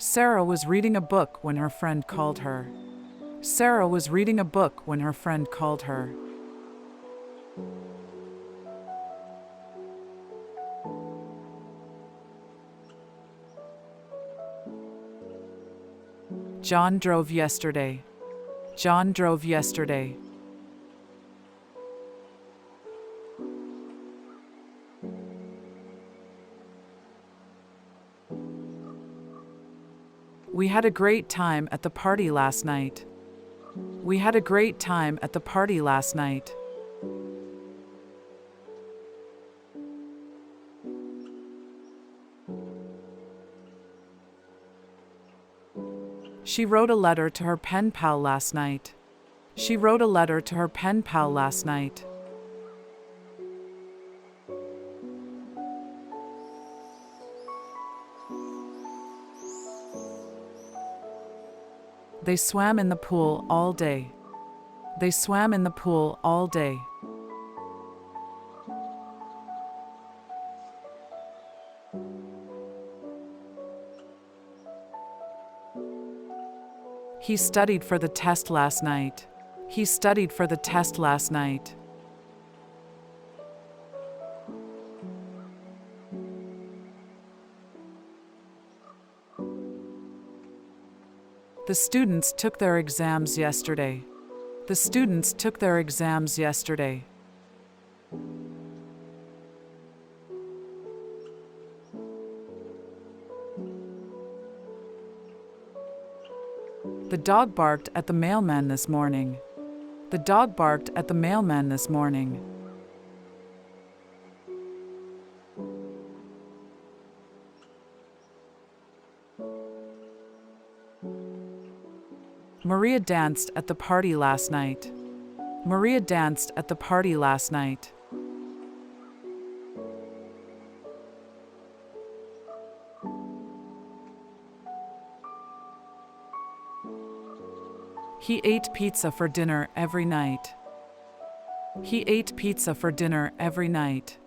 Sarah was reading a book when her friend called her. Sarah was reading a book when her friend called her. John drove yesterday. John drove yesterday. We had a great time at the party last night. We had a great time at the party last night. She wrote a letter to her pen pal last night. She wrote a letter to her pen pal last night. They swam in the pool all day. They swam in the pool all day. He studied for the test last night. He studied for the test last night. The students took their exams yesterday. The students took their exams yesterday. The dog barked at the mailman this morning. The dog barked at the mailman this morning. Maria danced at the party last night. Maria danced at the party last night. He ate pizza for dinner every night. He ate pizza for dinner every night.